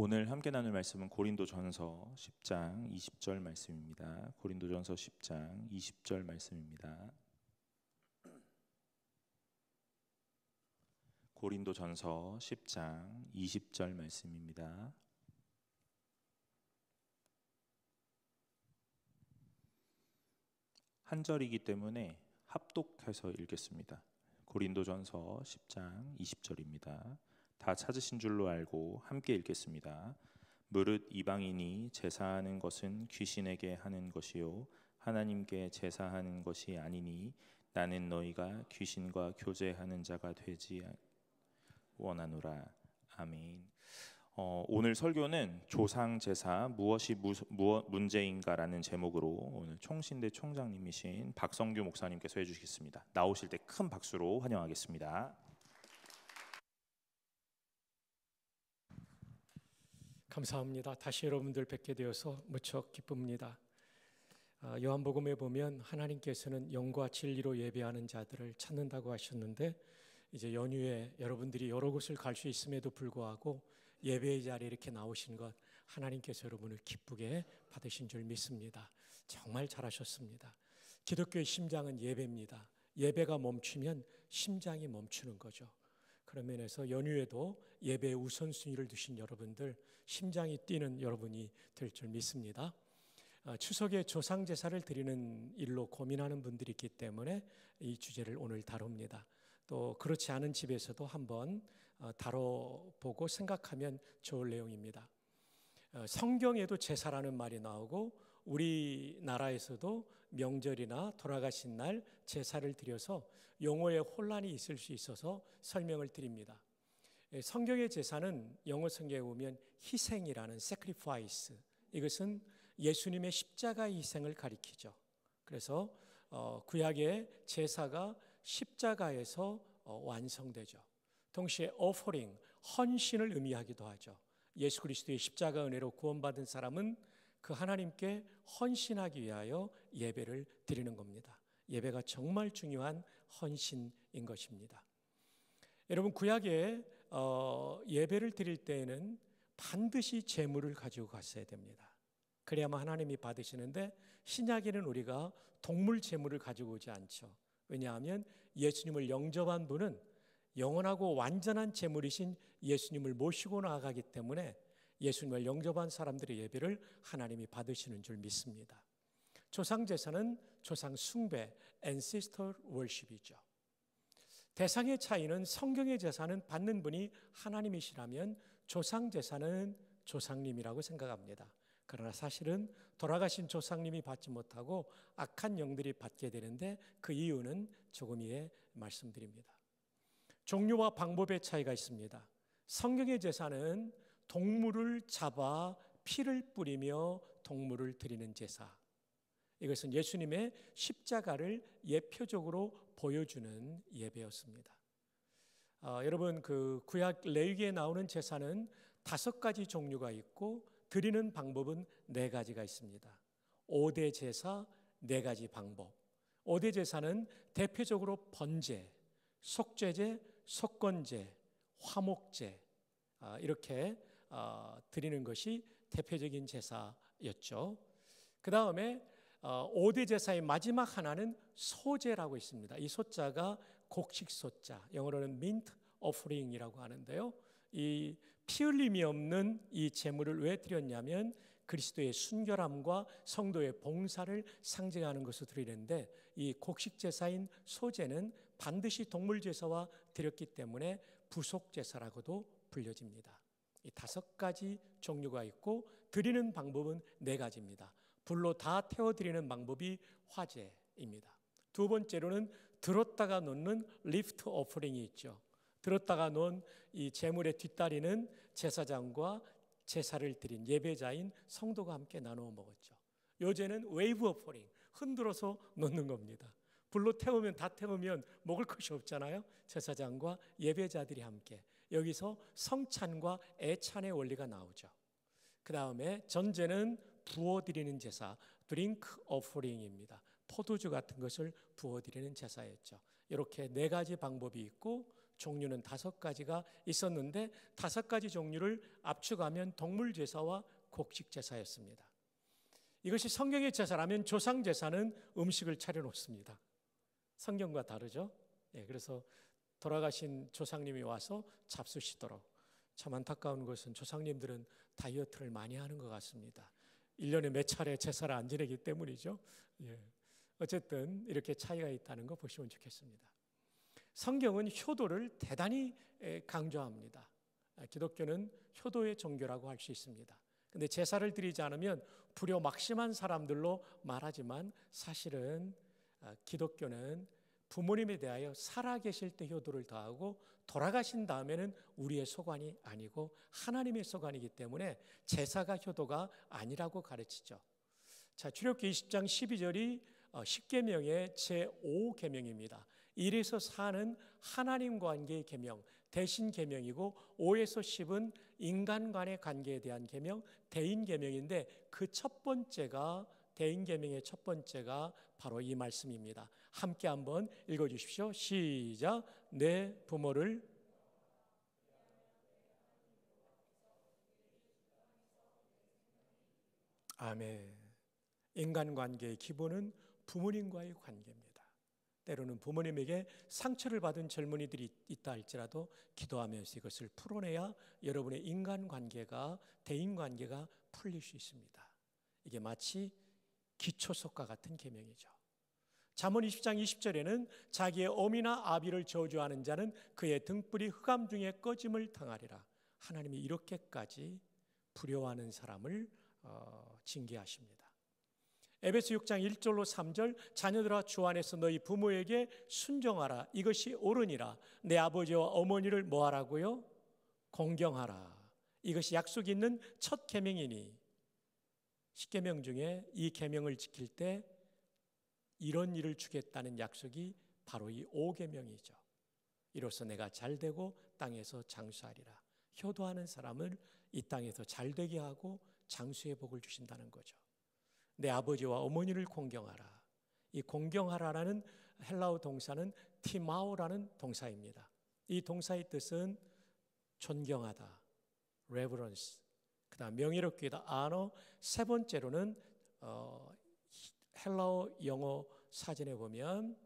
오늘 함께 나눌 말씀은 고린도전서 10장 20절 말씀입니다. 고린도전서 10장 20절 말씀입니다. 고린도전서 10장 20절 말씀입니다. 한 절이기 때문에 합독해서 읽겠습니다. 고린도전서 10장 20절입니다. 다 찾으신 줄로 알고 함께 읽겠습니다. 무릇 이방인이 제사하는 것은 귀신에게 하는 것이요 하나님께 제사하는 것이 아니니 나는 너희가 귀신과 교제하는 자가 되지 원하노라. 아멘. 오늘 설교는 조상제사 무엇이 문제인가라는 제목으로 오늘 총신대 총장님이신 박성규 목사님께서 해주시겠습니다. 나오실 때 큰 박수로 환영하겠습니다. 감사합니다. 다시 여러분들 뵙게 되어서 무척 기쁩니다. 요한복음에 보면 하나님께서는 영과 진리로 예배하는 자들을 찾는다고 하셨는데, 이제 연휴에 여러분들이 여러 곳을 갈 수 있음에도 불구하고 예배의 자리에 이렇게 나오신 것, 하나님께서 여러분을 기쁘게 받으신 줄 믿습니다. 정말 잘하셨습니다. 기독교의 심장은 예배입니다. 예배가 멈추면 심장이 멈추는 거죠. 그런 면에서 연휴에도 예배의 우선순위를 두신 여러분들, 심장이 뛰는 여러분이 될 줄 믿습니다. 추석에 조상제사를 드리는 일로 고민하는 분들이 있기 때문에 이 주제를 오늘 다룹니다. 또 그렇지 않은 집에서도 한번 다뤄보고 생각하면 좋을 내용입니다. 성경에도 제사라는 말이 나오고 우리나라에서도 명절이나 돌아가신 날 제사를 드려서 용어에 혼란이 있을 수 있어서 설명을 드립니다. 성경의 제사는 영어 성경에 보면 희생이라는 sacrifice, 이것은 예수님의 십자가의 희생을 가리키죠. 그래서 구약의 제사가 십자가에서 완성되죠. 동시에 offering, 헌신을 의미하기도 하죠. 예수 그리스도의 십자가 은혜로 구원받은 사람은 그 하나님께 헌신하기 위하여 예배를 드리는 겁니다. 예배가 정말 중요한 헌신인 것입니다. 여러분, 구약에 예배를 드릴 때에는 반드시 제물을 가지고 갔어야 됩니다. 그래야만 하나님이 받으시는데, 신약에는 우리가 동물 제물을 가지고 오지 않죠. 왜냐하면 예수님을 영접한 분은 영원하고 완전한 제물이신 예수님을 모시고 나아가기 때문에 예수님을 영접한 사람들의 예배를 하나님이 받으시는 줄 믿습니다. 조상제사는 조상 숭배, ancestor worship이죠. 대상의 차이는 성경의 제사는 받는 분이 하나님이시라면 조상제사는 조상님이라고 생각합니다. 그러나 사실은 돌아가신 조상님이 받지 못하고 악한 영들이 받게 되는데, 그 이유는 조금 이에 말씀드립니다. 종류와 방법의 차이가 있습니다. 성경의 제사는 동물을 잡아 피를 뿌리며 동물을 드리는 제사, 이것은 예수님의 십자가를 예표적으로 보여주는 예배였습니다. 여러분, 그 구약 레위기에 나오는 제사는 5가지 종류가 있고 드리는 방법은 4가지가 있습니다. 5대 제사 4가지 방법. 5대 제사는 대표적으로 번제, 속죄제, 속건제, 화목제, 이렇게 드리는 것이 대표적인 제사였죠. 그 다음에 5대 제사의 마지막 하나는 소제라고 있습니다. 이 소자가 곡식 소자, 영어로는 mint offering이라고 하는데요. 이 피 흘림이 없는 이 제물을 왜 드렸냐면 그리스도의 순결함과 성도의 봉사를 상징하는 것을 드리는데, 이 곡식 제사인 소제는 반드시 동물 제사와 드렸기 때문에 부속 제사라고도 불려집니다. 이 5가지 종류가 있고 드리는 방법은 4가지입니다. 불로 다 태워드리는 방법이 화제입니다. 두 번째로는 들었다가 놓는 리프트 오퍼링이 있죠. 들었다가 놓은 이 제물의 뒷다리는 제사장과 제사를 드린 예배자인 성도가 함께 나누어 먹었죠. 요새는 웨이브 오퍼링, 흔들어서 놓는 겁니다. 불로 태우면 다 태우면 먹을 것이 없잖아요. 제사장과 예배자들이 함께, 여기서 성찬과 애찬의 원리가 나오죠. 그 다음에 전제는 부어드리는 제사, 드링크 오퍼링입니다. 포도주 같은 것을 부어드리는 제사였죠. 이렇게 4가지 방법이 있고 종류는 5가지가 있었는데 5가지 종류를 압축하면 동물 제사와 곡식 제사였습니다. 이것이 성경의 제사라면 조상 제사는 음식을 차려놓습니다. 성경과 다르죠? 그래서 돌아가신 조상님이 와서 잡수시도록. 참 안타까운 것은 조상님들은 다이어트를 많이 하는 것 같습니다. 1년에 몇 차례 제사를 안 지내기 때문이죠. 어쨌든 이렇게 차이가 있다는 거 보시면 좋겠습니다. 성경은 효도를 대단히 강조합니다. 기독교는 효도의 종교라고 할 수 있습니다. 근데 제사를 드리지 않으면 불효막심한 사람들로 말하지만 사실은 기독교는 부모님에 대하여 살아계실 때 효도를 다하고 돌아가신 다음에는 우리의 소관이 아니고 하나님의 소관이기 때문에 제사가 효도가 아니라고 가르치죠. 자, 출애굽기 20장 12절이 10계명의 제5계명입니다. 1에서 4는 하나님 관계의 계명, 대신 계명이고 5에서 10은 인간 간의 관계에 대한 계명, 대인 계명인데 그 첫 번째가 대인 계명의 첫 번째가 바로 이 말씀입니다. 함께 한번 읽어 주십시오. 시작. 내 부모를 아멘. 인간관계의 기본은 부모님과의 관계입니다. 때로는 부모님에게 상처를 받은 젊은이들이 있다 할지라도 기도하면서 이것을 풀어내야 여러분의 인간관계가, 대인관계가 풀릴 수 있습니다. 이게 마치 기초석과 같은 계명이죠. 잠언 20장 20절에는 자기의 어미나 아비를 저주하는 자는 그의 등불이 흑암 중에 꺼짐을 당하리라. 하나님이 이렇게까지 불효하는 사람을 징계하십니다. 에베소 6장 1절로 3절 자녀들아 주 안에서 너희 부모에게 순종하라. 이것이 옳으니라. 내 아버지와 어머니를 뭐하라고요? 공경하라. 이것이 약속이 있는 첫 계명이니 10계명 중에 이 계명을 지킬 때 이런 일을 주겠다는 약속이 바로 이 5계명이죠. 이로써 내가 잘되고 땅에서 장수하리라. 효도하는 사람을 이 땅에서 잘되게 하고 장수의 복을 주신다는 거죠. 내 아버지와 어머니를 공경하라. 이 공경하라라는 헬라어 동사는 티마오라는 동사입니다. 이 동사의 뜻은 존경하다, reverence, 그다음 명예롭게 하다, honor. 세 번째로는 헬라어 영어 사전에 보면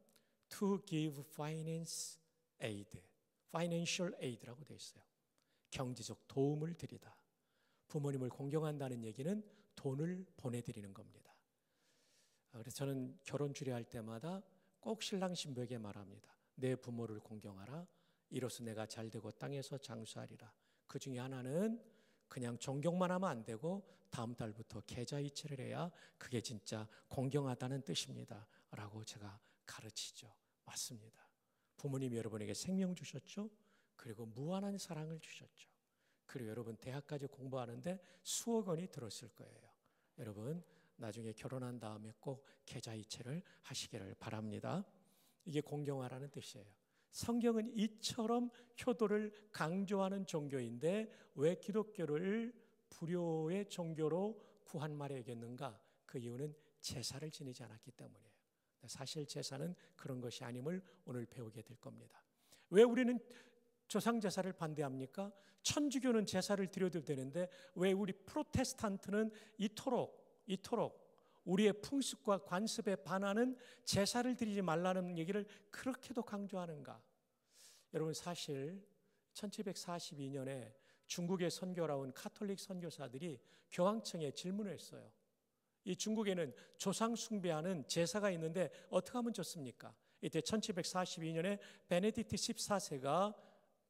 to give finance aid, financial aid라고 되어 있어요. 경제적 도움을 드리다. 부모님을 공경한다는 얘기는 돈을 보내드리는 겁니다. 그래서 저는 결혼 주례할 때마다 꼭 신랑 신부에게 말합니다. 내 부모를 공경하라. 이로써 내가 잘되고 땅에서 장수하리라. 그 중에 하나는 그냥 존경만 하면 안 되고 다음 달부터 계좌이체를 해야 그게 진짜 공경하다는 뜻입니다. 라고 제가 가르치죠. 맞습니다. 부모님이 여러분에게 생명 주셨죠. 그리고 무한한 사랑을 주셨죠. 그리고 여러분 대학까지 공부하는데 수억 원이 들었을 거예요. 여러분 나중에 결혼한 다음에 꼭 계좌이체를 하시기를 바랍니다. 이게 공경하라는 뜻이에요. 성경은 이처럼 효도를 강조하는 종교인데 왜 기독교를 불효의 종교로 구한 말에 여겼는가? 그 이유는 제사를 지내지 않았기 때문이에요. 사실 제사는 그런 것이 아님을 오늘 배우게 될 겁니다. 왜 우리는 조상 제사를 반대합니까? 천주교는 제사를 드려도 되는데 왜 우리 프로테스탄트는 이토록 우리의 풍습과 관습에 반하는 제사를 드리지 말라는 얘기를 그렇게도 강조하는가? 여러분 사실 1742년에 중국에 선교를 온 카톨릭 선교사들이 교황청에 질문을 했어요. 이 중국에는 조상 숭배하는 제사가 있는데 어떻게 하면 좋습니까? 이때 1742년에 베네딕트 14세가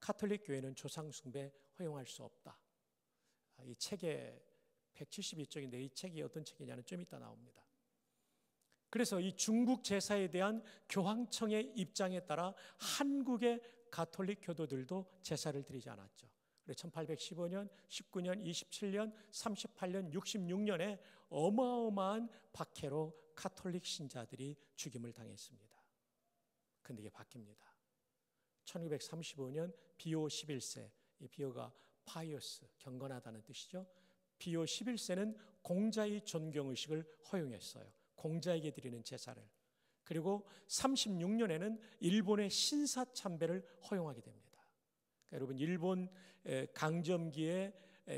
카톨릭 교회는 조상 숭배 허용할 수 없다. 이 책에 172쪽인데 이 책이 어떤 책이냐는 좀 이따 나옵니다. 그래서 이 중국 제사에 대한 교황청의 입장에 따라 한국의 가톨릭 교도들도 제사를 드리지 않았죠. 그래서 1815년, 19년, 27년, 38년, 66년에 어마어마한 박해로 가톨릭 신자들이 죽임을 당했습니다. 그런데 이게 바뀝니다. 1935년 비오 11세, 이 비오가 파이어스, 경건하다는 뜻이죠. 비오 11세는 공자의 존경의식을 허용했어요. 공자에게 드리는 제사를. 그리고 36년에는 일본의 신사참배를 허용하게 됩니다. 그러니까 여러분 일본 강점기에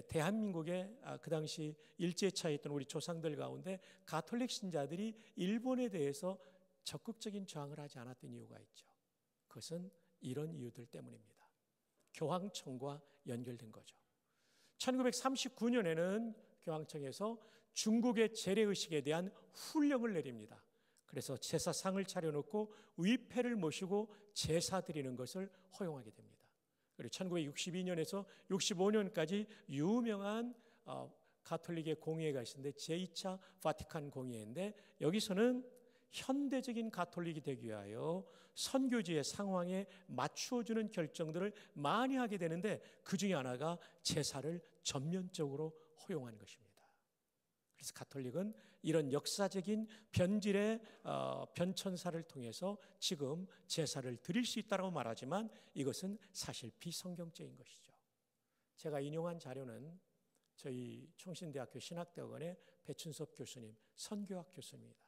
대한민국의 그 당시 일제차에 있던 우리 조상들 가운데 가톨릭 신자들이 일본에 대해서 적극적인 저항을 하지 않았던 이유가 있죠. 그것은 이런 이유들 때문입니다. 교황청과 연결된 거죠. 1939년에는 교황청에서 중국의 재래의식에 대한 훈령을 내립니다. 그래서 제사상을 차려놓고 위패를 모시고 제사 드리는 것을 허용하게 됩니다. 그리고 1962년에서 65년까지 유명한 가톨릭의 공의회가 있었는데 제2차 바티칸 공의회인데 여기서는 현대적인 가톨릭이 되기 위하여 선교지의 상황에 맞추어주는 결정들을 많이 하게 되는데 그 중에 하나가 제사를 전면적으로 허용한 것입니다. 그래서 가톨릭은 이런 역사적인 변질의 변천사를 통해서 지금 제사를 드릴 수 있다고 말하지만 이것은 사실 비성경적인 것이죠. 제가 인용한 자료는 저희 총신대학교 신학대학원의 배춘섭 교수님, 선교학 교수입니다.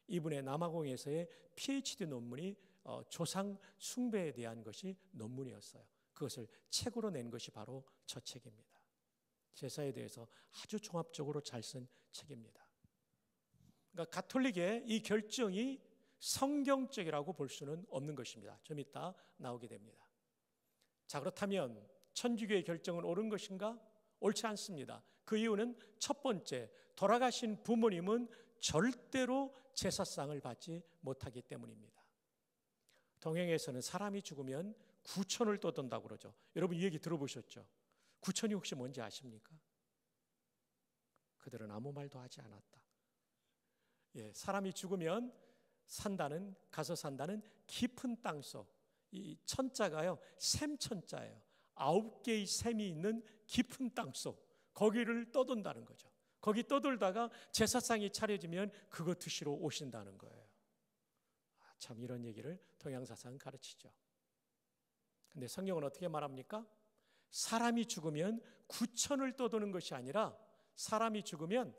이분의 남아공에서의 PhD 논문이 조상 숭배에 대한 것이 논문이었어요. 그것을 책으로 낸 것이 바로 저 책입니다. 제사에 대해서 아주 종합적으로 잘 쓴 책입니다. 그러니까 가톨릭의 이 결정이 성경적이라고 볼 수는 없는 것입니다. 좀 이따 나오게 됩니다. 자, 그렇다면 천주교의 결정은 옳은 것인가? 옳지 않습니다. 그 이유는 첫 번째, 돌아가신 부모님은 절대로 제사상을 받지 못하기 때문입니다. 동양에서는 사람이 죽으면 구천을 떠돈다고 그러죠. 여러분 이 얘기 들어보셨죠? 구천이 혹시 뭔지 아십니까? 그들은 아무 말도 하지 않았다. 사람이 죽으면 가서 산다는 깊은 땅속, 이 천자가요 샘천자예요. 9개의 샘이 있는 깊은 땅속, 거기를 떠돈다는 거죠. 거기 떠돌다가 제사상이 차려지면 그거 드시러 오신다는 거예요. 참 이런 얘기를 동양사상은 가르치죠. 근데 성경은 어떻게 말합니까? 사람이 죽으면 구천을 떠도는 것이 아니라 사람이 죽으면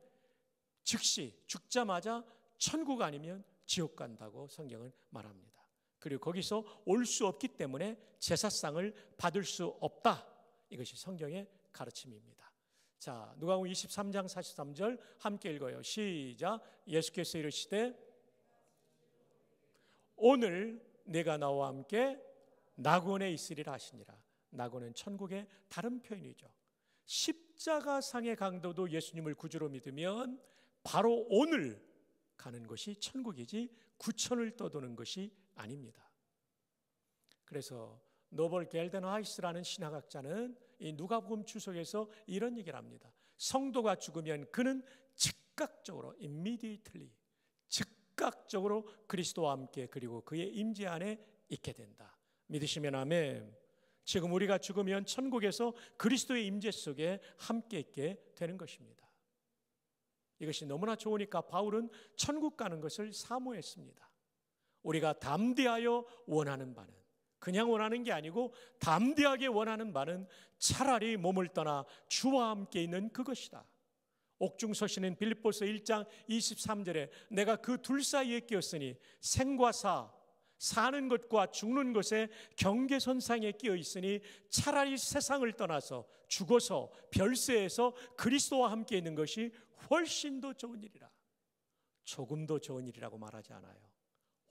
즉시 죽자마자 천국 아니면 지옥 간다고 성경은 말합니다. 그리고 거기서 올 수 없기 때문에 제사상을 받을 수 없다. 이것이 성경의 가르침입니다. 자, 누가복음 23장 43절 함께 읽어요. 시작. 예수께서 이르시되 오늘 내가 나와 함께 낙원에 있으리라 하시니라. 낙원은 천국의 다른 표현이죠. 십자가상의 강도도 예수님을 구주로 믿으면 바로 오늘 가는 것이 천국이지 구천을 떠도는 것이 아닙니다. 그래서 노벌 겔덴하이스라는 신학학자는 이 누가복음 주석에서 이런 얘기를 합니다. 성도가 죽으면 그는 즉각적으로 immediately 즉각적으로 그리스도와 함께 그리고 그의 임재 안에 있게 된다. 믿으시면 아멘. 지금 우리가 죽으면 천국에서 그리스도의 임재 속에 함께 있게 되는 것입니다. 이것이 너무나 좋으니까 바울은 천국 가는 것을 사모했습니다. 우리가 담대하여 원하는 바는, 그냥 원하는 게 아니고 담대하게 원하는 바는 차라리 몸을 떠나 주와 함께 있는 그것이다. 옥중서신인 빌립보서 1장 23절에 내가 그 둘 사이에 끼었으니 생과 사는 것과 죽는 것에 경계선상에 끼어 있으니 차라리 세상을 떠나서 죽어서 별세에서 그리스도와 함께 있는 것이 훨씬 더 좋은 일이라. 조금 더 좋은 일이라고 말하지 않아요.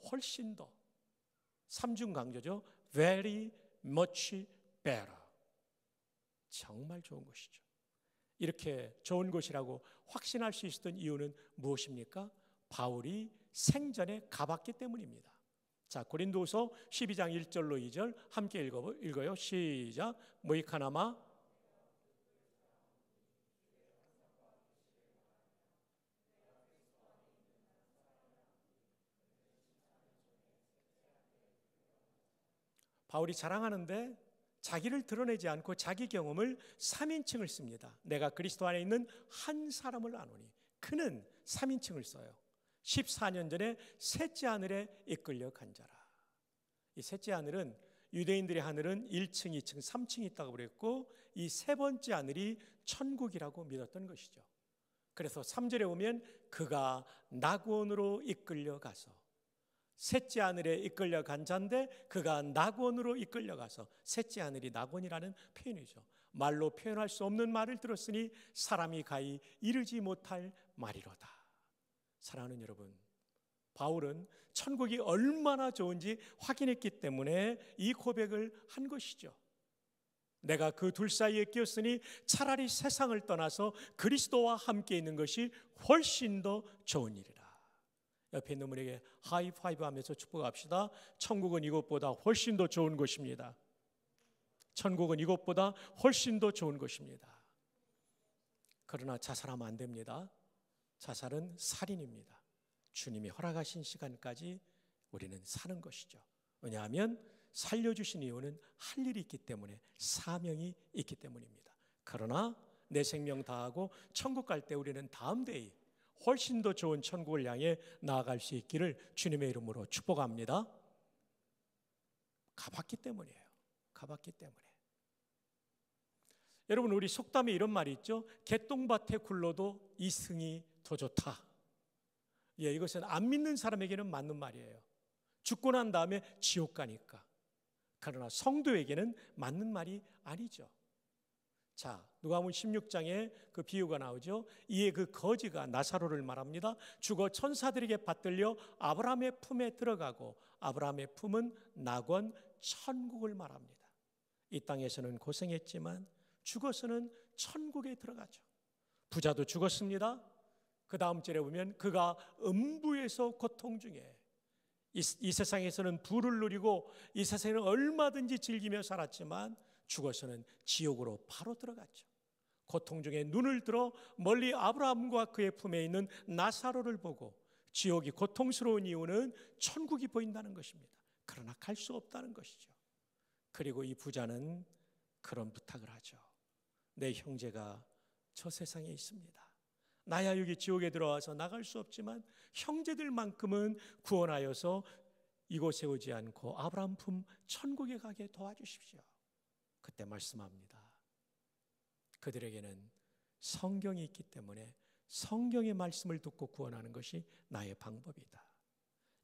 훨씬 더. 삼중 강조죠. Very much better. 정말 좋은 것이죠. 이렇게 좋은 것이라고 확신할 수 있었던 이유는 무엇입니까? 바울이 생전에 가봤기 때문입니다. 자, 고린도서 12장 1절로 2절 함께 읽어요. 시작. 모이카나마 바울이 자랑하는데 자기를 드러내지 않고 자기 경험을 3인칭을 씁니다. 내가 그리스도 안에 있는 한 사람을 아노니. 그는 3인칭을 써요. 14년 전에 셋째 하늘에 이끌려 간 자라. 이 셋째 하늘은 유대인들의 하늘은 1층, 2층, 3층이 있다고 그랬고 이 세 번째 하늘이 천국이라고 믿었던 것이죠. 그래서 3절에 오면 그가 낙원으로 이끌려 가서 셋째 하늘에 이끌려간 자인데 그가 낙원으로 이끌려가서, 셋째 하늘이 낙원이라는 표현이죠. 말로 표현할 수 없는 말을 들었으니 사람이 가히 이르지 못할 말이로다. 사랑하는 여러분, 바울은 천국이 얼마나 좋은지 확인했기 때문에 이 고백을 한 것이죠. 내가 그 둘 사이에 끼었으니 차라리 세상을 떠나서 그리스도와 함께 있는 것이 훨씬 더 좋은 일이라. 옆에 있는 분에게 하이파이브 하면서 축복합시다. 천국은 이것보다 훨씬 더 좋은 것입니다. 천국은 이것보다 훨씬 더 좋은 것입니다. 그러나 자살하면 안 됩니다. 자살은 살인입니다. 주님이 허락하신 시간까지 우리는 사는 것이죠. 왜냐하면 살려주신 이유는 할 일이 있기 때문에, 사명이 있기 때문입니다. 그러나 내 생명 다하고 천국 갈 때 우리는 다음 데이 훨씬 더 좋은 천국을 향해 나아갈 수 있기를 주님의 이름으로 축복합니다. 가봤기 때문이에요. 가봤기 때문에. 여러분, 우리 속담에 이런 말이 있죠. 개똥밭에 굴러도 이승이 더 좋다. 예, 이것은 안 믿는 사람에게는 맞는 말이에요. 죽고 난 다음에 지옥 가니까. 그러나 성도에게는 맞는 말이 아니죠. 자, 누가복음 16장에 그 비유가 나오죠. 이에 그 거지가 나사로를 말합니다. 죽어 천사들에게 받들려 아브라함의 품에 들어가고, 아브라함의 품은 낙원 천국을 말합니다. 이 땅에서는 고생했지만 죽어서는 천국에 들어가죠. 부자도 죽었습니다. 그 다음 절에 보면 그가 음부에서 고통 중에, 이 세상에서는 부를 누리고 이 세상에는 얼마든지 즐기며 살았지만 죽어서는 지옥으로 바로 들어갔죠. 고통 중에 눈을 들어 멀리 아브라함과 그의 품에 있는 나사로를 보고, 지옥이 고통스러운 이유는 천국이 보인다는 것입니다. 그러나 갈 수 없다는 것이죠. 그리고 이 부자는 그런 부탁을 하죠. 내 형제가 저 세상에 있습니다. 나야 여기 지옥에 들어와서 나갈 수 없지만 형제들만큼은 구원하여서 이곳에 오지 않고 아브라함 품 천국에 가게 도와주십시오. 그때 말씀합니다. 그들에게는 성경이 있기 때문에 성경의 말씀을 듣고 구원하는 것이 나의 방법이다.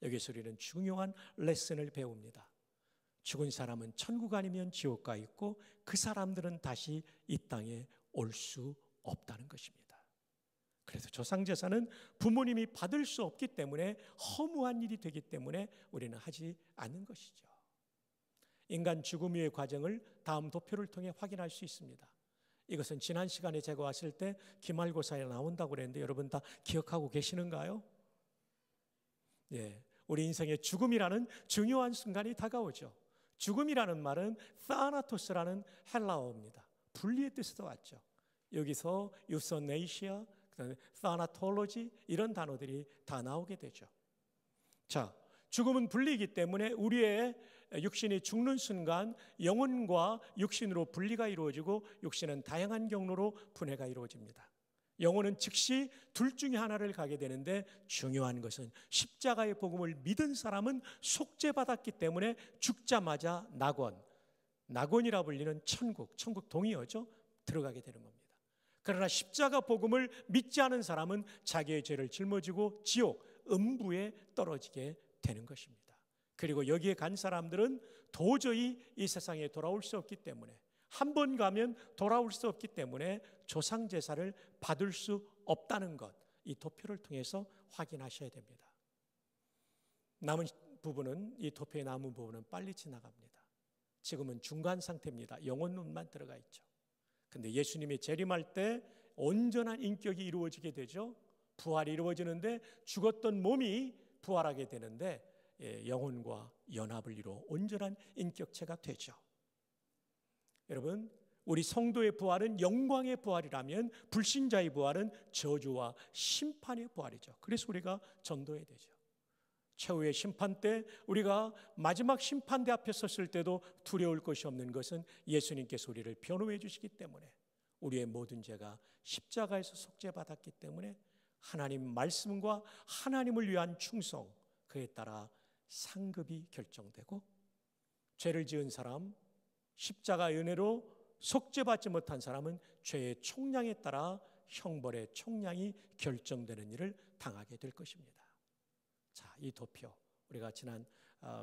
여기서 우리는 중요한 레슨을 배웁니다. 죽은 사람은 천국 아니면 지옥 가 있고 그 사람들은 다시 이 땅에 올 수 없다는 것입니다. 그래서 조상제사는 부모님이 받을 수 없기 때문에, 허무한 일이 되기 때문에 우리는 하지 않는 것이죠. 인간 죽음 후의 과정을 다음 도표를 통해 확인할 수 있습니다. 이것은 지난 시간에 제가 왔을 때 기말고사에 나온다고 그랬는데 여러분 다 기억하고 계시는가요? 예, 우리 인생에 죽음이라는 중요한 순간이 다가오죠. 죽음이라는 말은 타나토스라는 헬라어입니다. 분리의 뜻에서 왔죠. 여기서 유서네이시아, 타나톨로지 이런 단어들이 다 나오게 되죠. 자, 죽음은 분리이기 때문에 우리의 육신이 죽는 순간 영혼과 육신으로 분리가 이루어지고 육신은 다양한 경로로 분해가 이루어집니다. 영혼은 즉시 둘 중에 하나를 가게 되는데, 중요한 것은 십자가의 복음을 믿은 사람은 속죄받았기 때문에 죽자마자 낙원이라 불리는 천국 동의어죠, 들어가게 되는 겁니다. 그러나 십자가 복음을 믿지 않은 사람은 자기의 죄를 짊어지고 지옥, 음부에 떨어지게 되는 것입니다. 그리고 여기에 간 사람들은 도저히 이 세상에 돌아올 수 없기 때문에, 한 번 가면 돌아올 수 없기 때문에 조상 제사를 받을 수 없다는 것, 이 도표를 통해서 확인하셔야 됩니다. 남은 부분은, 이 도표에 남은 부분은 빨리 지나갑니다. 지금은 중간 상태입니다. 영혼론만 들어가 있죠. 근데 예수님이 재림할 때 온전한 인격이 이루어지게 되죠. 부활이 이루어지는데 죽었던 몸이 부활하게 되는데 영혼과 연합을 이루어 온전한 인격체가 되죠. 여러분, 우리 성도의 부활은 영광의 부활이라면 불신자의 부활은 저주와 심판의 부활이죠. 그래서 우리가 전도해야 되죠. 최후의 심판 때, 우리가 마지막 심판대 앞에 섰을 때도 두려울 것이 없는 것은 예수님께서 우리를 변호해 주시기 때문에, 우리의 모든 죄가 십자가에서 속죄받았기 때문에 하나님 말씀과 하나님을 위한 충성, 그에 따라 상급이 결정되고, 죄를 지은 사람, 십자가 은혜로 속죄받지 못한 사람은 죄의 총량에 따라 형벌의 총량이 결정되는 일을 당하게 될 것입니다. 자, 이 도표 우리가 지난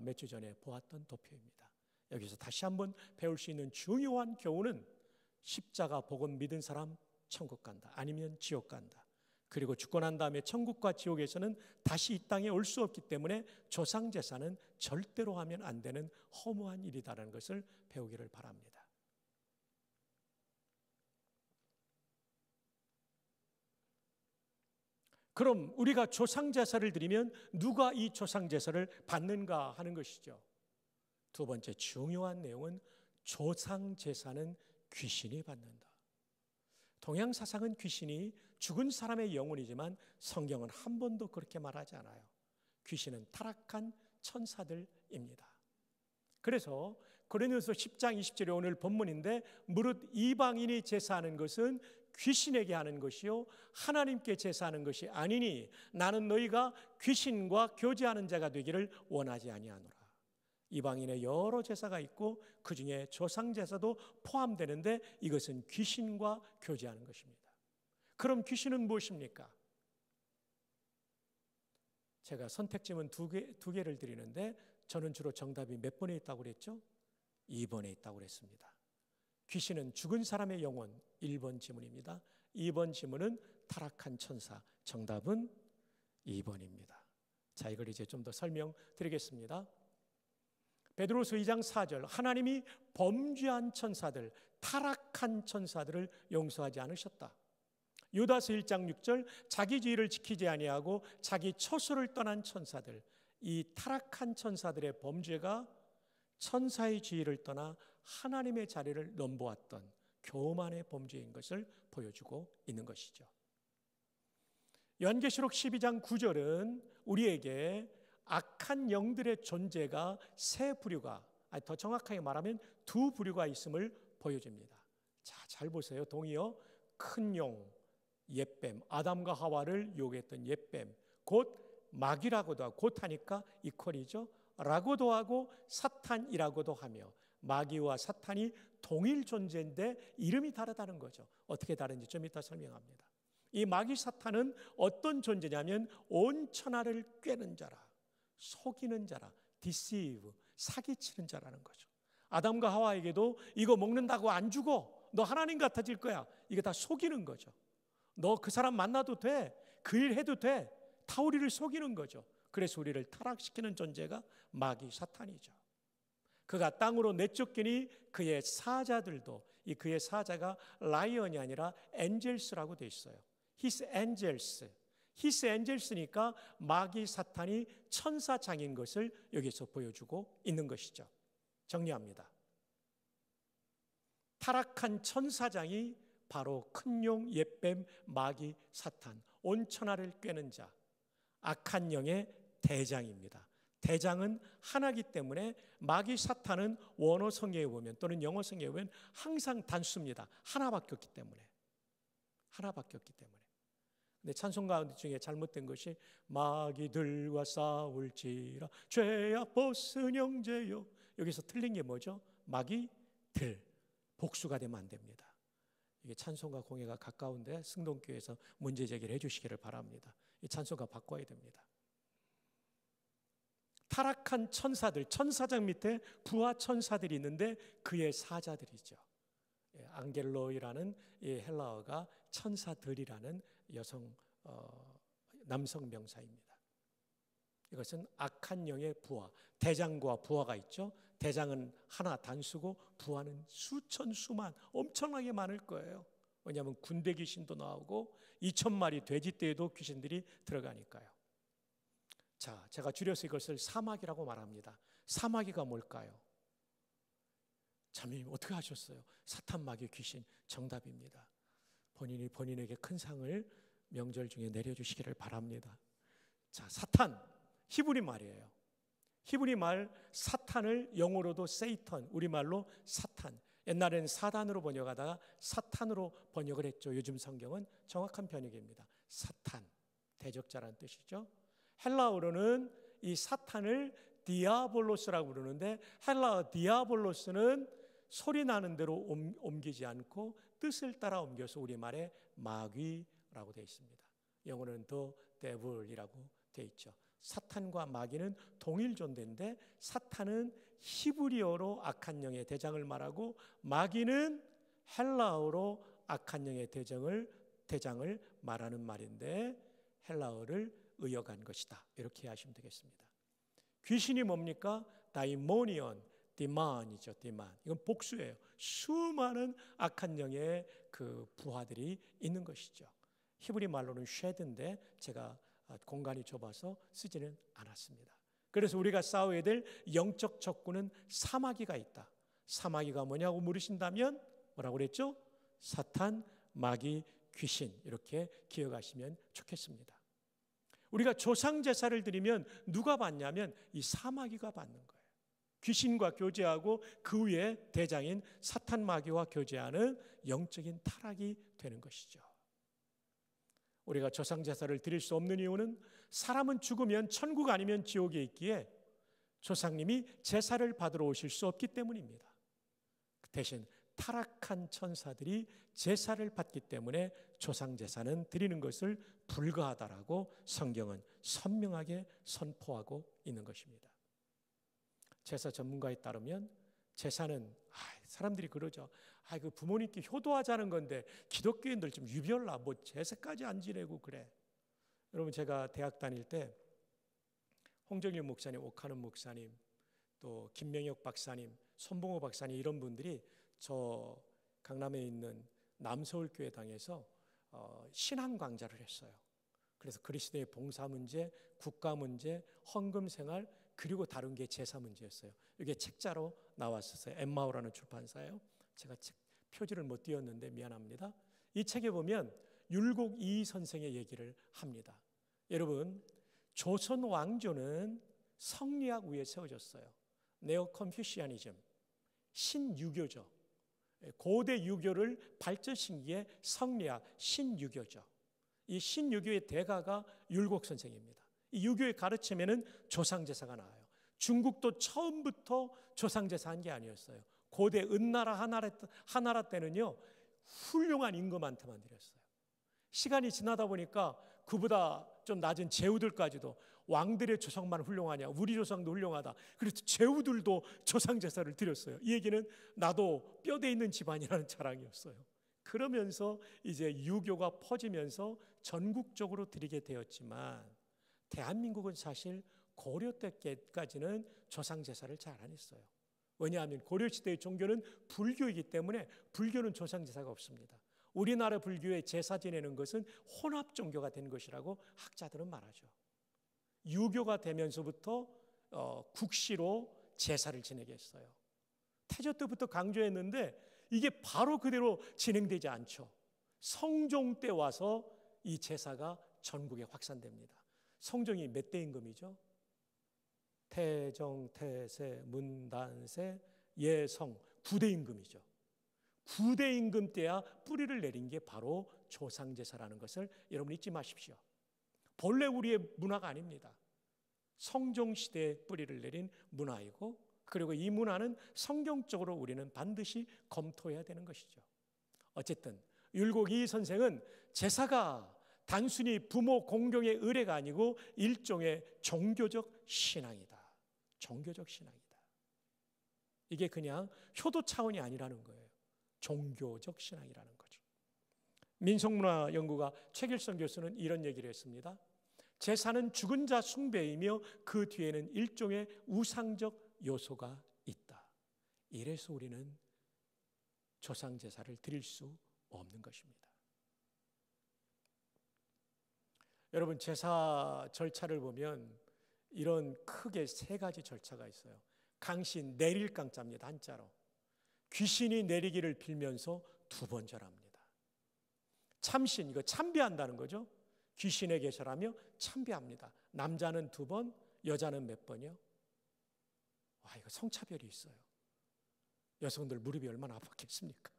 몇 주 전에 보았던 도표입니다. 여기서 다시 한번 배울 수 있는 중요한 교훈은 십자가 복음 믿은 사람 천국 간다, 아니면 지옥 간다. 그리고 죽고 난 다음에 천국과 지옥에서는 다시 이 땅에 올 수 없기 때문에 조상제사는 절대로 하면 안 되는 허무한 일이다라는 것을 배우기를 바랍니다. 그럼 우리가 조상제사를 드리면 누가 이 조상제사를 받는가 하는 것이죠. 두 번째 중요한 내용은 조상제사는 귀신이 받는다. 동양사상은 귀신이 죽은 사람의 영혼이지만 성경은 한 번도 그렇게 말하지 않아요. 귀신은 타락한 천사들입니다. 그래서 고린도서 10장 20절에 오늘 본문인데, 무릇 이방인이 제사하는 것은 귀신에게 하는 것이요 하나님께 제사하는 것이 아니니 나는 너희가 귀신과 교제하는 자가 되기를 원하지 아니하노라. 이방인의 여러 제사가 있고 그 중에 조상제사도 포함되는데 이것은 귀신과 교제하는 것입니다. 그럼 귀신은 무엇입니까? 제가 선택지문 두 개를 드리는데 저는 주로 정답이 몇 번에 있다고 그랬죠? 2번에 있다고 그랬습니다. 귀신은 죽은 사람의 영혼, 1번 지문입니다. 2번 지문은 타락한 천사, 정답은 2번입니다. 자, 이걸 이제 좀 더 설명드리겠습니다. 베드로서 2장 4절, 하나님이 범죄한 천사들, 타락한 천사들을 용서하지 않으셨다. 유다서 1장 6절, 자기 주의를 지키지 아니하고 자기 처소를 떠난 천사들, 이 타락한 천사들의 범죄가 천사의 지위를 떠나 하나님의 자리를 넘보았던 교만의 범죄인 것을 보여주고 있는 것이죠. 요한계시록 12장 9절은 우리에게 악한 영들의 존재가 세 부류가, 더 정확하게 말하면 두 부류가 있음을 보여줍니다. 자, 잘 보세요. 동이요, 큰 용, 옛뱀, 아담과 하와를 유혹했던 옛뱀, 곧 마귀라고도 하고, 곧 하니까 이퀄이죠. 라고도 하고 사탄이라고도 하며, 마귀와 사탄이 동일 존재인데 이름이 다르다는 거죠. 어떻게 다른지 좀 이따 설명합니다. 이 마귀 사탄은 어떤 존재냐면 온 천하를 꿰는 자라, 속이는 자라, deceive, 사기치는 자라는 거죠. 아담과 하와에게도 이거 먹는다고 안 죽어, 너 하나님 같아질 거야, 이게 다 속이는 거죠. 너 그 사람 만나도 돼, 그 일 해도 돼, 다 우리를 속이는 거죠. 그래서 우리를 타락시키는 존재가 마귀 사탄이죠. 그가 땅으로 내쫓기니 그의 사자들도, 이 그의 사자가 라이언이 아니라 엔젤스라고 돼 있어요. His angels, His angels니까 마귀 사탄이 천사장인 것을 여기서 보여주고 있는 것이죠. 정리합니다. 타락한 천사장이 바로 큰 용, 옛뱀, 마귀 사탄, 온 천하를 꿰는 자, 악한 영의 대장입니다. 대장은 하나이기 때문에 마귀 사탄은 원어 성경에 보면 또는 영어 성경에 보면 항상 단수입니다. 하나밖에 없기 때문에. 하나밖에 없기 때문에. 근데 찬송 가운데 중에 잘못된 것이 마귀들과 싸울지라 죄야 벗은 형제요. 여기서 틀린 게 뭐죠? 마귀들, 복수가 되면 안 됩니다. 이게 찬송가 공예가 가까운데 승동교회에서 문제 제기를 해주시기를 바랍니다. 이 찬송가 바꿔야 됩니다. 타락한 천사들, 천사장 밑에 부하 천사들이 있는데 그의 사자들이죠. 앙겔로이라는 이 헬라어가 천사들이라는 남성 명사입니다. 이것은 악한 영의 부하, 대장과 부하가 있죠. 대장은 하나 단수고 부하는 수천 수만, 엄청나게 많을 거예요. 왜냐하면 군대 귀신도 나오고 2,000마리 돼지떼에도 귀신들이 들어가니까요. 자, 제가 줄여서 이것을 사마귀라고 말합니다. 사마귀가 뭘까요? 자매님 어떻게 하셨어요? 사탄, 마귀, 귀신, 정답입니다. 본인이 본인에게 큰 상을 명절 중에 내려주시기를 바랍니다. 자, 사탄, 히브리 말이에요. 히브리 말 사탄을 영어로도 세이턴, 우리말로 사탄, 옛날에는 사단으로 번역하다가 사탄으로 번역을 했죠. 요즘 성경은 정확한 번역입니다. 사탄, 대적자라는 뜻이죠. 헬라어로는 이 사탄을 디아볼로스라고 부르는데 헬라어 디아볼로스는 소리 나는 대로 옮기지 않고 뜻을 따라 옮겨서 우리말에 마귀라고 되어 있습니다. 영어로는 the devil이라고 되어 있죠. 사탄과 마귀는 동일 존재인데 사탄은 히브리어로 악한 영의 대장을 말하고 마귀는 헬라어로 악한 영의 대장을 말하는 말인데 헬라어를 의역한 것이다. 이렇게 하시면 되겠습니다. 귀신이 뭡니까? 다이모니온, 디만이죠. 디만. 이건 복수예요. 수많은 악한 영의 그 부하들이 있는 것이죠. 히브리 말로는 쉐드인데 제가 공간이 좁아서 쓰지는 않았습니다. 그래서 우리가 싸워야 될 영적 적군은 사마귀가 있다. 사마귀가 뭐냐고 물으신다면 뭐라고 그랬죠? 사탄, 마귀, 귀신 이렇게 기억하시면 좋겠습니다. 우리가 조상 제사를 드리면 누가 받냐면 이 사마귀가 받는 거예요. 귀신과 교제하고 그 위에 대장인 사탄 마귀와 교제하는 영적인 타락이 되는 것이죠. 우리가 조상 제사를 드릴 수 없는 이유는 사람은 죽으면 천국 아니면 지옥에 있기에 조상님이 제사를 받으러 오실 수 없기 때문입니다. 대신 타락한 천사들이 제사를 받기 때문에 조상 제사는 드리는 것을 불가하다라고 성경은 선명하게 선포하고 있는 것입니다. 제사 전문가에 따르면 제사는 사람들이 그러죠. 그 부모님께 효도하자는 건데 기독교인들 좀 유별나 뭐 제사까지 안 지내고 그래. 여러분 제가 대학 다닐 때 홍정일 목사님, 오카는 목사님, 또 김명혁 박사님, 손봉호 박사님 이런 분들이 저 강남에 있는 남서울교회당에서 신앙 강좌를 했어요. 그래서 그리스도의 봉사 문제, 국가 문제, 헌금 생활 그리고 다른 게 제사 문제였어요. 이게 책자로 나왔었어요. 엠마오라는 출판사예요. 제가 책 표지를 못 띄웠는데 미안합니다. 이 책에 보면 율곡 이희 선생의 얘기를 합니다. 여러분 조선 왕조는 성리학 위에 세워졌어요. 네오 컨퓨시아니즘, 신유교죠. 고대 유교를 발전시킨 성리학, 신유교죠. 이 신유교의 대가가 율곡 선생입니다. 이 유교의 가르침에는 조상제사가 나와요. 중국도 처음부터 조상제사 한 게 아니었어요. 고대 은나라 하나라 때는요 훌륭한 임금한테만 드렸어요. 시간이 지나다 보니까 그보다 좀 낮은 제후들까지도 왕들의 조상만 훌륭하냐, 우리 조상도 훌륭하다. 그래서 제후들도 조상제사를 드렸어요. 이 얘기는 나도 뼈대 있는 집안이라는 자랑이었어요. 그러면서 이제 유교가 퍼지면서 전국적으로 드리게 되었지만 대한민국은 사실 고려 때까지는 조상제사를 잘 안 했어요. 왜냐하면 고려시대의 종교는 불교이기 때문에 불교는 조상제사가 없습니다. 우리나라 불교의 제사 지내는 것은 혼합 종교가 된 것이라고 학자들은 말하죠. 유교가 되면서부터 국시로 제사를 지내게 했어요. 태조 때부터 강조했는데 이게 바로 그대로 진행되지 않죠. 성종 때 와서 이 제사가 전국에 확산됩니다. 성종이 몇 대 임금이죠? 태정, 태세, 문단세, 예성 9대 임금이죠. 9대 임금 때야 뿌리를 내린 게 바로 조상제사라는 것을 여러분 잊지 마십시오. 본래 우리의 문화가 아닙니다. 성종시대에 뿌리를 내린 문화이고 그리고 이 문화는 성경적으로 우리는 반드시 검토해야 되는 것이죠. 어쨌든 율곡 이희 선생은 제사가 단순히 부모 공경의 의례가 아니고 일종의 종교적 신앙이다. 종교적 신앙이다. 이게 그냥 효도 차원이 아니라는 거예요. 종교적 신앙이라는 거죠. 민속문화연구가 최길성 교수는 이런 얘기를 했습니다. 제사는 죽은 자 숭배이며 그 뒤에는 일종의 우상적 요소가 있다. 이래서 우리는 조상 제사를 드릴 수 없는 것입니다. 여러분 제사 절차를 보면 이런 크게 세 가지 절차가 있어요. 강신 내릴 강자입니다. 한자로. 귀신이 내리기를 빌면서 2번 절합니다. 참신 이거 참배한다는 거죠. 귀신에게 절하며 참배합니다. 남자는 2번, 여자는 몇 번이요? 와 이거 성차별이 있어요. 여성들 무릎이 얼마나 아팠겠습니까?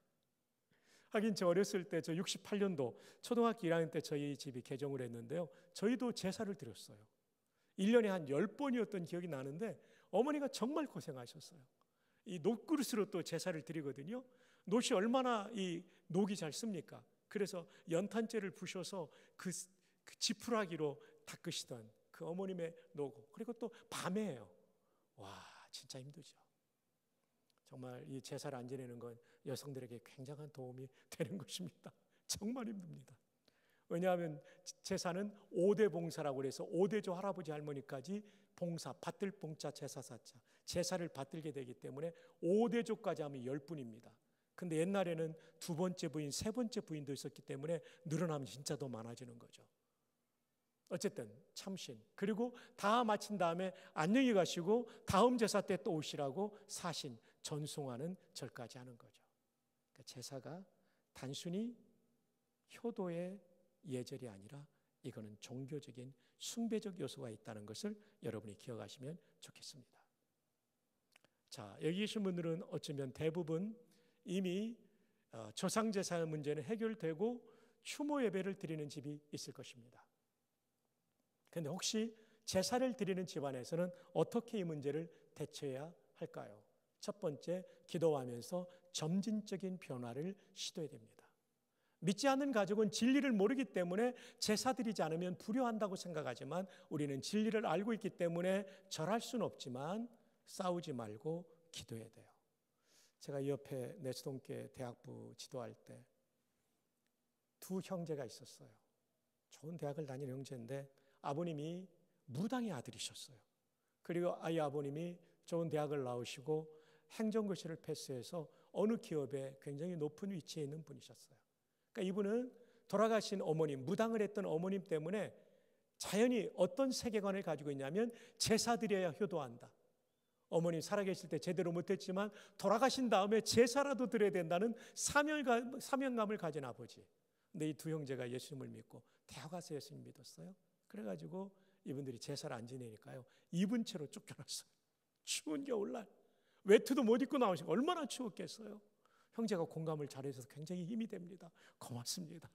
하긴 저 어렸을 때 저 68년도 초등학교 1학년 때 저희 집이 개종을 했는데요. 저희도 제사를 드렸어요. 1년에 한 10번이었던 기억이 나는데 어머니가 정말 고생하셨어요. 이 녹그릇으로 또 제사를 드리거든요. 녹이 얼마나 이 녹이 잘 씁니까? 그래서 연탄재를 부셔서 그 지푸라기로 닦으시던 그 그 어머님의 노고, 그리고 또 밤에요. 와, 진짜 힘들죠. 정말 이 제사를 안 지내는 건 여성들에게 굉장한 도움이 되는 것입니다. 정말 힘듭니다. 왜냐하면 제사는 5대 봉사라고 그래서 5대조 할아버지 할머니까지 봉사, 받들 봉자 제사사자, 제사를 받들게 되기 때문에 5대조까지 하면 10분입니다. 근데 옛날에는 두 번째 부인, 세 번째 부인도 있었기 때문에 늘어나면 진짜 더 많아지는 거죠. 어쨌든 참신, 그리고 다 마친 다음에 안녕히 가시고 다음 제사 때 또 오시라고 사신, 전송하는 절까지 하는 거죠. 그러니까 제사가 단순히 효도의 예절이 아니라 이거는 종교적인 숭배적 요소가 있다는 것을 여러분이 기억하시면 좋겠습니다. 자, 여기 계신 분들은 어쩌면 대부분 이미 조상제사의 문제는 해결되고 추모 예배를 드리는 집이 있을 것입니다. 그런데 혹시 제사를 드리는 집안에서는 어떻게 이 문제를 대처해야 할까요? 첫 번째, 기도하면서 점진적인 변화를 시도해야 됩니다. 믿지 않는 가족은 진리를 모르기 때문에 제사 드리지 않으면 불효한다고 생각하지만 우리는 진리를 알고 있기 때문에 절할 수는 없지만 싸우지 말고 기도해야 돼요. 제가 이 옆에 내수동계 대학부 지도할 때 두 형제가 있었어요. 좋은 대학을 다니는 형제인데 아버님이 무당의 아들이셨어요. 그리고 아이 아버님이 좋은 대학을 나오시고 행정고시를 패스해서 어느 기업에 굉장히 높은 위치에 있는 분이셨어요. 그러니까 이분은 돌아가신 어머님, 무당을 했던 어머님 때문에 자연히 어떤 세계관을 가지고 있냐면 제사 드려야 효도한다. 어머님 살아계실 때 제대로 못했지만 돌아가신 다음에 제사라도 드려야 된다는 사명감을 가진 아버지. 근데 이 두 형제가 예수님을 믿고 대학 가서 예수님 믿었어요. 그래가지고 이분들이 제사를 안 지내니까요, 입은 채로 쫓겨났어요. 추운 겨울날 외투도 못 입고 나오시고 얼마나 추웠겠어요. 형제가 공감을 잘해줘서 굉장히 힘이 됩니다. 고맙습니다.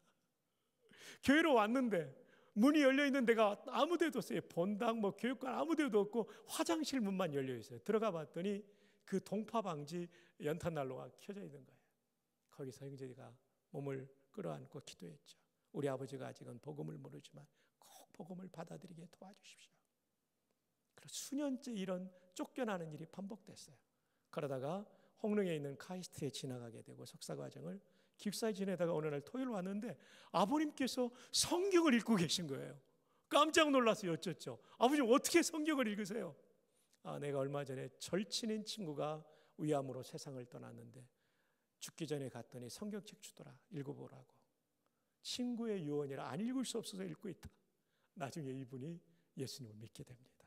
교회로 왔는데 문이 열려있는 데가 아무 데도 없어요. 본당, 교육관 아무 데도 없고 화장실 문만 열려있어요. 들어가 봤더니 그 동파방지 연탄난로가 켜져 있는 거예요. 거기서 형제가 몸을 끌어안고 기도했죠. 우리 아버지가 아직은 복음을 모르지만 꼭 복음을 받아들이게 도와주십시오. 그래서 수년째 이런 쫓겨나는 일이 반복됐어요. 그러다가 홍릉에 있는 카이스트에 지나가게 되고 석사과정을 기숙사에 지내다가 어느 날 토요일 왔는데 아버님께서 성경을 읽고 계신 거예요. 깜짝 놀라서 여쭙죠. 아버님 어떻게 성경을 읽으세요? 내가 얼마 전에 절친인 친구가 위암으로 세상을 떠났는데 죽기 전에 갔더니 성경책 주더라. 읽어보라고. 친구의 유언이라 안 읽을 수 없어서 읽고 있다. 나중에 이분이 예수님을 믿게 됩니다.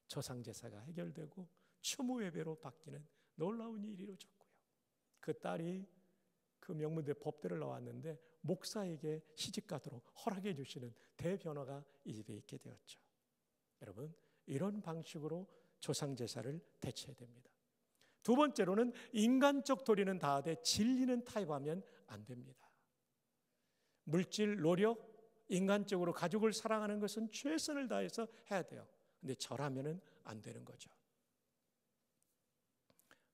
조상제사가 해결되고 추모 예배로 바뀌는 놀라운 일이 이루어졌고요. 그 딸이 그 명문대 법대를 나왔는데 목사에게 시집가도록 허락해 주시는 대변화가 이 집에 있게 되었죠. 여러분, 이런 방식으로 조상제사를 대체해야 됩니다. 두 번째로는 인간적 도리는 다하되 진리는 타협하면 안 됩니다. 물질, 노력, 인간적으로 가족을 사랑하는 것은 최선을 다해서 해야 돼요. 근데 절하면은 안 되는 거죠.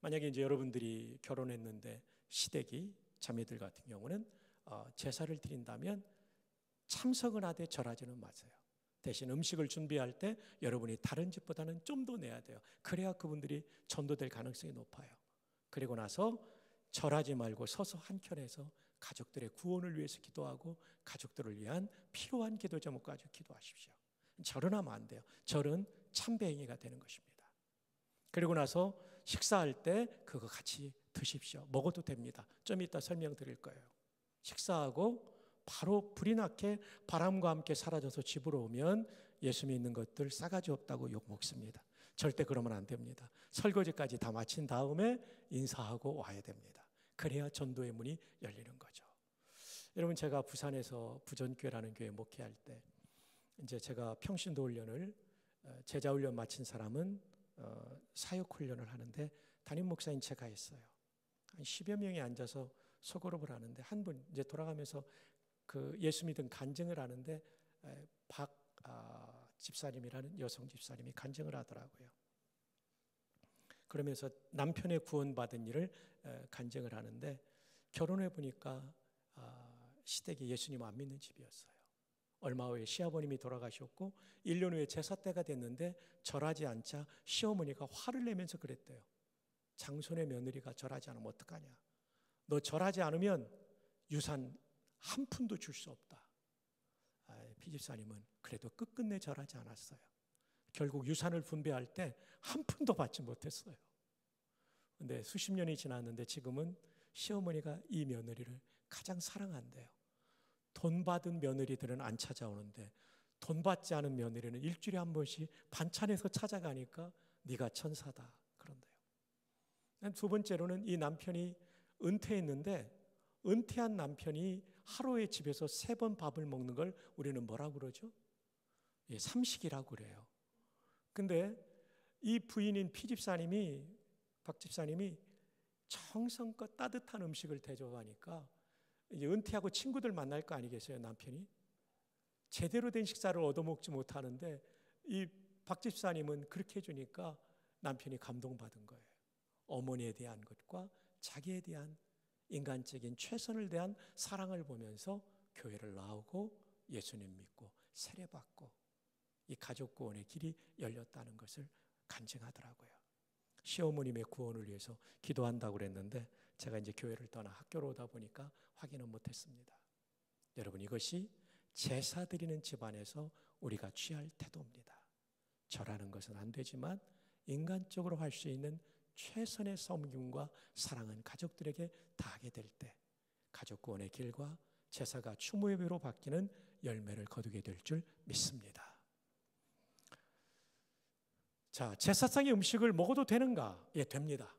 만약에 이제 여러분들이 결혼했는데 시댁이 자매들 같은 경우는 제사를 드린다면 참석은 하되 절하지는 마세요. 대신 음식을 준비할 때 여러분이 다른 집보다는 좀 더 내야 돼요. 그래야 그분들이 전도될 가능성이 높아요. 그리고 나서 절하지 말고 서서 한켠에서 가족들의 구원을 위해서 기도하고 가족들을 위한 필요한 기도 제목까지 기도하십시오. 절은 하면 안 돼요. 절은 참배행위가 되는 것입니다. 그리고 나서 식사할 때 그거 같이 드십시오. 먹어도 됩니다. 좀 이따 설명드릴 거예요. 식사하고 바로 불이 나게 바람과 함께 사라져서 집으로 오면 예수 믿는 것들 싸가지 없다고 욕먹습니다. 절대 그러면 안 됩니다. 설거지까지 다 마친 다음에 인사하고 와야 됩니다. 그래야 전도의 문이 열리는 거죠. 여러분, 제가 부산에서 부전교회라는 교회 목회할 때 이제 제가 평신도 훈련을 제자 훈련 마친 사람은 사역 훈련을 하는데 담임 목사인 제가 했어요. 한 10여 명이 앉아서 소그룹을 하는데 한 분 이제 돌아가면서 그 예수 믿은 간증을 하는데 박 집사님이라는 여성 집사님이 간증을 하더라고요. 그러면서 남편의 구원받은 일을 간증을 하는데 결혼해 보니까 시댁이 예수님 안 믿는 집이었어요. 얼마 후에 시아버님이 돌아가셨고 1년 후에 제사 때가 됐는데 절하지 않자 시어머니가 화를 내면서 그랬대요. 장손의 며느리가 절하지 않으면 어떡하냐. 너 절하지 않으면 유산 한 푼도 줄 수 없다. 피집사님은 그래도 끝끝내 절하지 않았어요. 결국 유산을 분배할 때 한 푼도 받지 못했어요. 근데 수십 년이 지났는데 지금은 시어머니가 이 며느리를 가장 사랑한대요. 돈 받은 며느리들은 안 찾아오는데 돈 받지 않은 며느리는 일주일에 한 번씩 반찬해서 찾아가니까 네가 천사다 그런대요. 두 번째로는 이 남편이 은퇴했는데 은퇴한 남편이 하루에 집에서 3번 밥을 먹는 걸 우리는 뭐라고 그러죠? 삼식이라고 그래요. 근데 이 부인인 박 집사님이 정성껏 따뜻한 음식을 대접하니까 이제 은퇴하고 친구들 만날 거 아니겠어요, 남편이? 제대로 된 식사를 얻어먹지 못하는데 이 박 집사님은 그렇게 해주니까 남편이 감동받은 거예요. 어머니에 대한 것과 자기에 대한 인간적인 최선을 대한 사랑을 보면서 교회를 나오고 예수님 믿고 세례받고 이 가족 구원의 길이 열렸다는 것을 간증하더라고요. 시어머님의 구원을 위해서 기도한다고 그랬는데 제가 이제 교회를 떠나 학교로 오다 보니까 확인은 못했습니다. 여러분, 이것이 제사 드리는 집안에서 우리가 취할 태도입니다. 절하는 것은 안 되지만 인간적으로 할 수 있는 최선의 섬김과 사랑은 가족들에게 다하게 될 때 가족 구원의 길과 제사가 추모 예배로 바뀌는 열매를 거두게 될 줄 믿습니다. 자, 제사상의 음식을 먹어도 되는가? 예, 됩니다.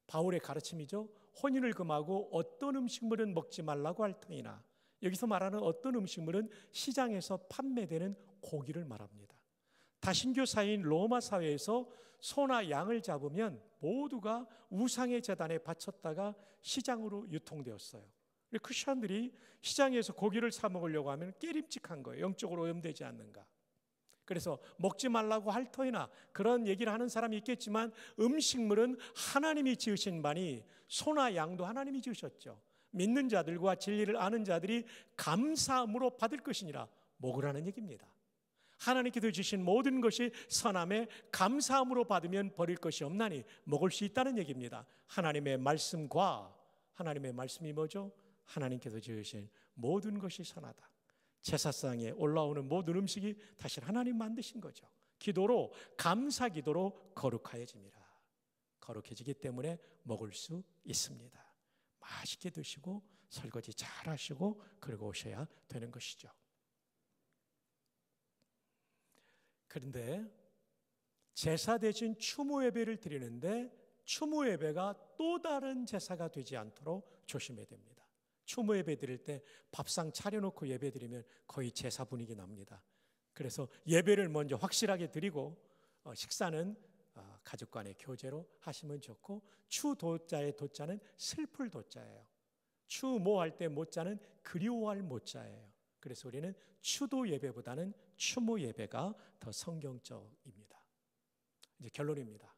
바울의 가르침이죠. 혼인을 금하고 어떤 음식물은 먹지 말라고 할 터이나, 여기서 말하는 어떤 음식물은 시장에서 판매되는 고기를 말합니다. 다신교 사회인 로마 사회에서 소나 양을 잡으면 모두가 우상의 제단에 바쳤다가 시장으로 유통되었어요. 크리스천들이 시장에서 고기를 사 먹으려고 하면 깨림칙한 거예요. 영적으로 오염되지 않는가. 그래서 먹지 말라고 할 터이나 그런 얘기를 하는 사람이 있겠지만 음식물은 하나님이 지으신 바니 소나 양도 하나님이 지으셨죠. 믿는 자들과 진리를 아는 자들이 감사함으로 받을 것이니라 먹으라는 얘기입니다. 하나님께서 주신 모든 것이 선함에 감사함으로 받으면 버릴 것이 없나니 먹을 수 있다는 얘기입니다. 하나님의 말씀과 하나님의 말씀이 뭐죠? 하나님께서 지으신 모든 것이 선하다. 제사상에 올라오는 모든 음식이 다시 하나님 만드신 거죠. 기도로, 감사 기도로 거룩하여집니다. 거룩해지기 때문에 먹을 수 있습니다. 맛있게 드시고 설거지 잘 하시고 그러고 오셔야 되는 것이죠. 그런데 제사 대신 추모 예배를 드리는데 추모 예배가 또 다른 제사가 되지 않도록 조심해야 됩니다. 추모 예배 드릴 때 밥상 차려놓고 예배 드리면 거의 제사 분위기 납니다. 그래서 예배를 먼저 확실하게 드리고 식사는 가족 간의 교제로 하시면 좋고, 추도자의 도자는 슬플 도자예요. 추모 할 때 모자는 그리워할 모자예요. 그래서 우리는 추도 예배보다는 추모 예배가 더 성경적입니다. 이제 결론입니다.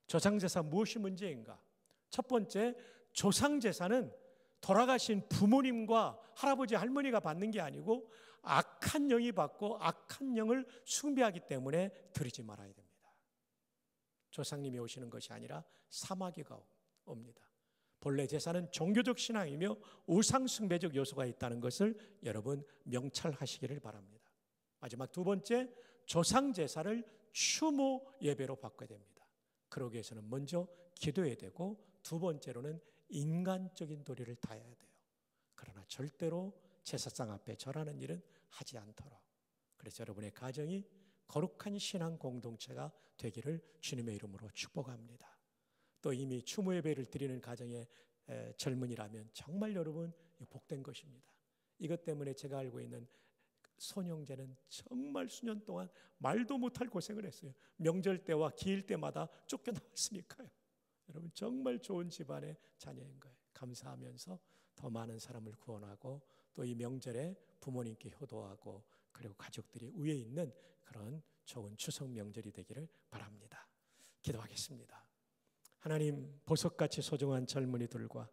조상제사 무엇이 문제인가? 첫 번째, 조상제사는 돌아가신 부모님과 할아버지 할머니가 받는 게 아니고 악한 영이 받고 악한 영을 숭배하기 때문에 드리지 말아야 됩니다. 조상님이 오시는 것이 아니라 사마귀가 옵니다. 본래 제사는 종교적 신앙이며 우상 숭배적 요소가 있다는 것을 여러분 명찰하시기를 바랍니다. 마지막 두 번째, 조상 제사를 추모 예배로 바꿔야 됩니다. 그러기 위해서는 먼저 기도해야 되고 두 번째로는 인간적인 도리를 다해야 돼요. 그러나 절대로 제사상 앞에 절하는 일은 하지 않도록. 그래서 여러분의 가정이 거룩한 신앙 공동체가 되기를 주님의 이름으로 축복합니다. 또 이미 추모 예배를 드리는 가정의 젊은이라면 정말 여러분 복된 것입니다. 이것 때문에 제가 알고 있는 손형제는 정말 수년 동안 말도 못할 고생을 했어요. 명절 때와 기일 때마다 쫓겨나왔으니까요. 여러분 정말 좋은 집안의 자녀인 거예요. 감사하면서 더 많은 사람을 구원하고 또 이 명절에 부모님께 효도하고 그리고 가족들이 위에 있는 그런 좋은 추석 명절이 되기를 바랍니다. 기도하겠습니다. 하나님, 보석같이 소중한 젊은이들과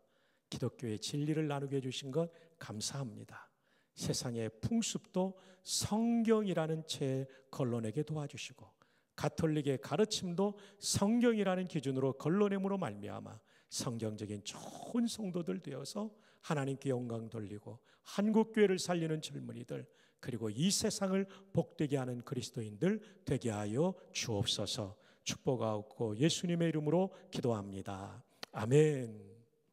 기독교의 진리를 나누게 해주신 것 감사합니다. 세상의 풍습도 성경이라는 채에 걸러내게 도와주시고 가톨릭의 가르침도 성경이라는 기준으로 걸러냄으로 말미암아 성경적인 좋은 성도들 되어서 하나님께 영광 돌리고 한국교회를 살리는 젊은이들, 그리고 이 세상을 복되게 하는 그리스도인들 되게 하여 주옵소서. 축복하옵고 예수님의 이름으로 기도합니다. 아멘.